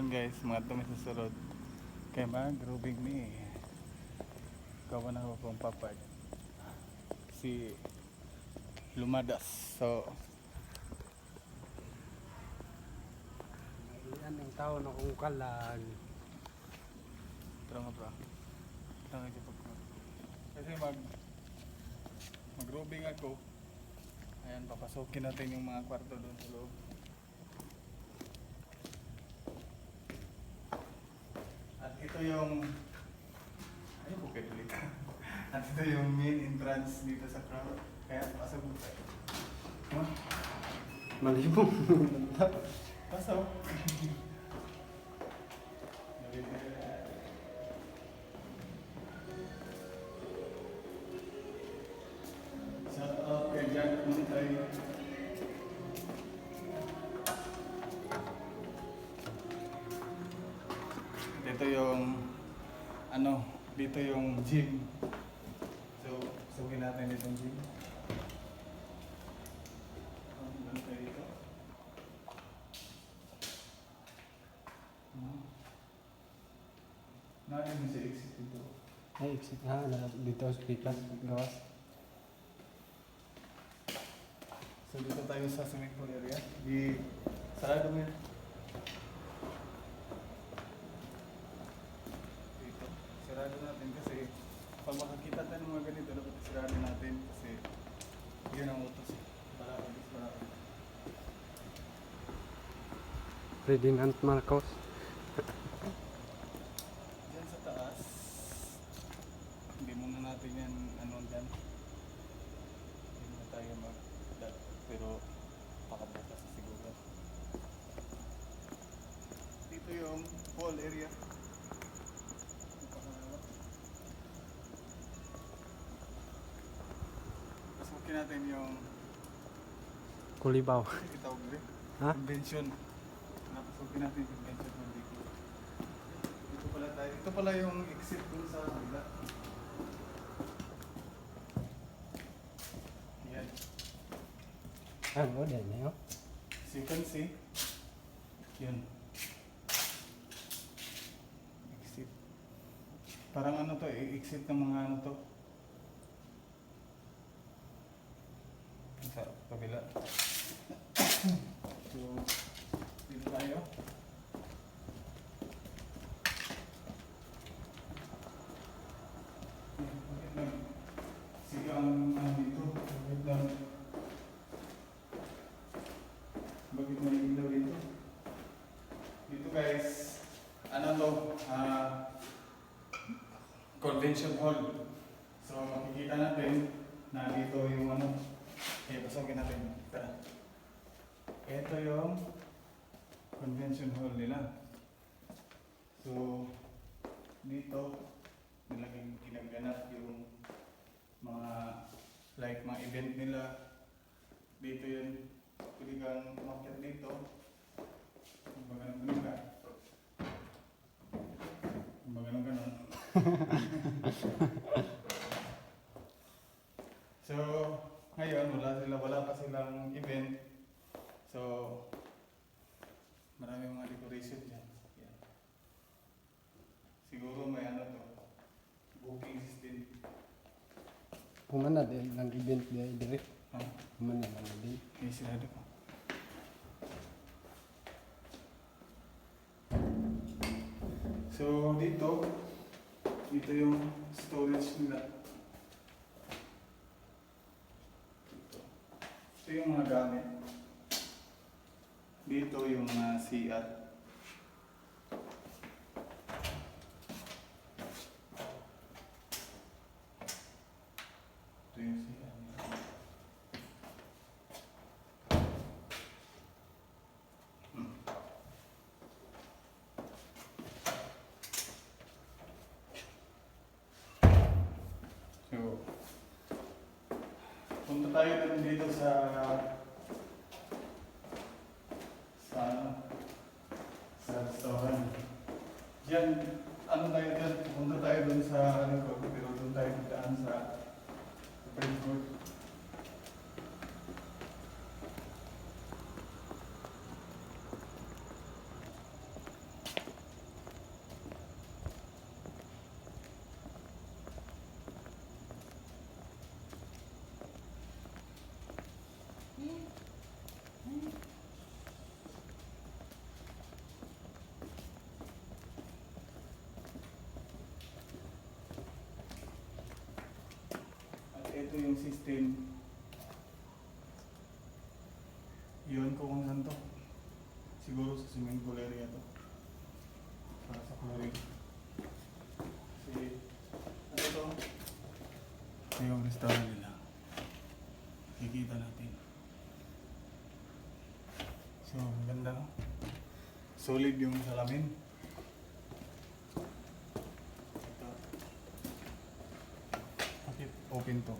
karon guys, mga tumi sa sulod. Kay mag-grooving me. Kawan ako kung papag. Si Lumadas. So, Yan ang tao na kung kalag. tara nga bro. Tara nga pag kasi mag-grooving ako. Ayan, papasokin natin yung mga kwarto doon sa loob. At ito yung ay, bukid ulit. At ito yung main entrance dito sa crowd. Kaya pasok mo tayo. Huh? Malibong. Pasok. Shout out kay Jack Muntay. Dito yung dito yung gym. So, sukin natin itong gym. Bantay dito. Natin mo sa exit dito. Ay, exit ha. Dito sa pikas. Gawas. So, dito tayo sa swimming pool area. Sarado mo yan. Dito. Sarado natin kasi pag makakita tayo ng mga ganito, dapat sarado natin kasi yun ang utos. Para Ferdinand Marcos. Diyan sa taas, hindi muna natin yan dyan. Hindi muna tayo mag-dat, pero pakabukas siguro. Dito yung pool area. Pasukin natin yung Kulibaw. itawag rin. Ha? Convention. Napasukin natin yung convention ng dito. Dito pala tayo. Ito pala yung exit dun sa kabila. Yan. Ano, din yun? As you can see, yun. Exit. Parang ano to, exit ng mga ano to. Sa kabila. So, dito tayo. Sigang dito. Bakit may ilaw dito? Dito guys, ano to? Convention hall. So makikita natin na dito yung ano. Pasokin natin. Tara. Ito yung convention hall nila. So dito nilaging ginaganap yung mga mga event nila. Dito yun. Pwede kang umakyat dito. Kumbaga ng ganun. Kumbaga ng ganun. So, ngayon wala pa silang event. So, marami mga decoration dyan. Yan. Siguro may ano to. Booking system. Kumana din ng event dia dire. Ha? Kumana lang din. May sinado ko. So, dito yung storage nila. Ito yung mga gamit. Dito yung CR. Ito yung CR. So, punta tayo dito sa restaurant. Diyan, tayo dyan? Punta tayo dun sa pero dun tayo daan sa Supreme Court. ito yung system. Yun ko kung saan to. Siguro sa swimming pool area to. Para sa chlorine. Kasi, ano to? Ito yung restaurant nila. Kikita natin. So, maganda no? Solid yung salamin. Ito. Bakit open to?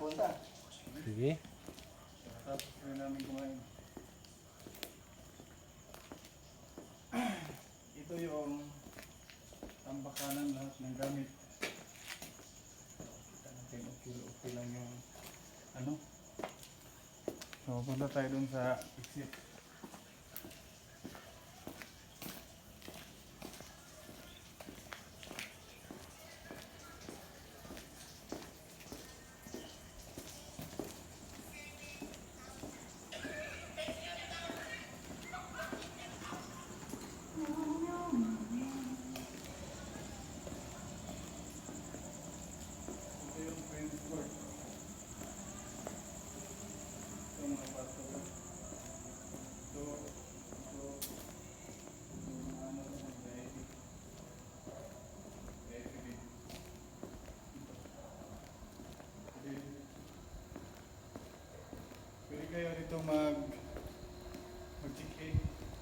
Punta. Sige. Tapos na namin kumain. Ito yung tambakanan lahat ng gamit. Kita natin okay lang yung ano. So punta tayo dun sa exit. Ito yung Prince Court. Ito yung mga kwarto ko. Ito, yung mga ano ng VIP. VIP din. Pwede kayo dito mag-check-in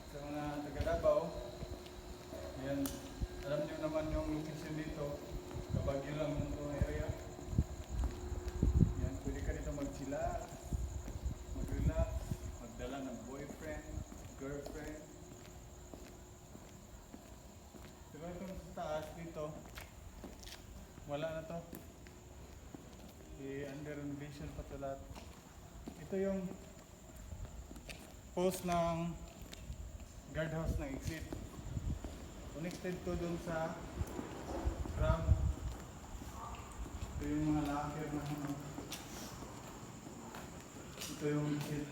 sa mga taga-Davao. Ayan, alam niyo naman yung location dito. Kabagyo lang yung area. Yan, pwede ka dito mag-chilla, mag-relax, magdala ng boyfriend, girlfriend. Diba itong sa taas dito, wala na to. Under renovation pa ito lahat. Ito yung post ng guardhouse ng exit. Connected to dun sa tram. Ito yung mga locker na ano. Ito yung exit.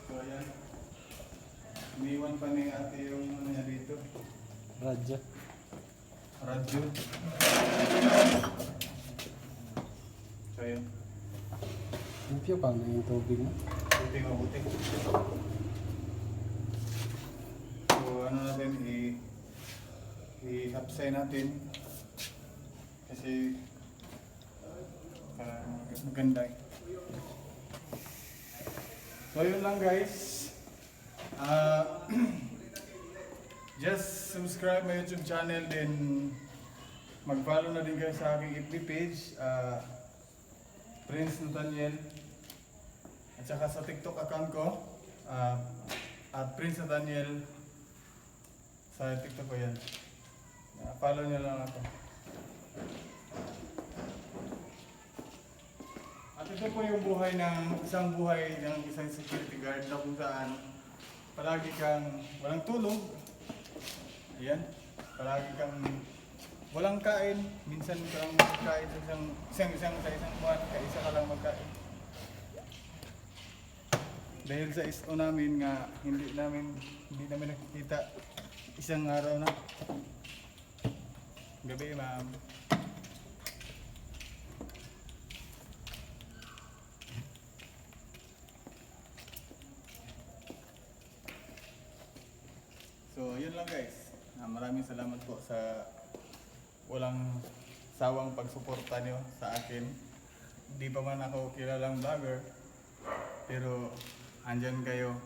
So ayan. Iniwan pa ni ate yung ano niya dito. Radyo. Radyo. So ayan. Limpyo pa na yung tubig mo. Buti mabuti. So ano natin i-hapsay natin kasi maganda eh. So yun lang guys. Just subscribe my YouTube channel, then mag-follow na din kayo sa aking FB page, Prince Nathaniel. At saka sa TikTok account ko, at Prince Nathaniel. Sa TikTok ko yan. Follow nyo lang ako. At ito po yung buhay ng isang security guard na kung saan palagi kang walang tulog. Ayan. Palagi kang walang kain. Minsan ka lang magkain sa isang buwan. Isa ka lang magkain. Dahil sa SO namin nga hindi namin nakikita isang araw na. Gabi ma'am. So yun lang guys. Maraming salamat po sa walang sawang pagsuporta nyo sa akin. Di pa man ako kilalang vlogger, pero andyan kayo.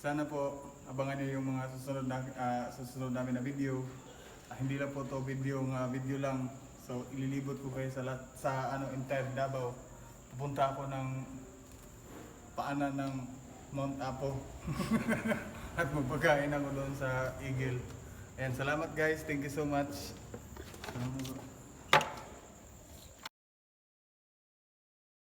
Sana po abangan nyo yung mga susunod namin na video. Hindi lang po to video lang. So ililibot ko kayo sa entire Davao. Pupunta ako ng paanan ng Mount Apo. At magpagkain ako doon sa Eagle. Ayan, salamat guys. Thank you so much.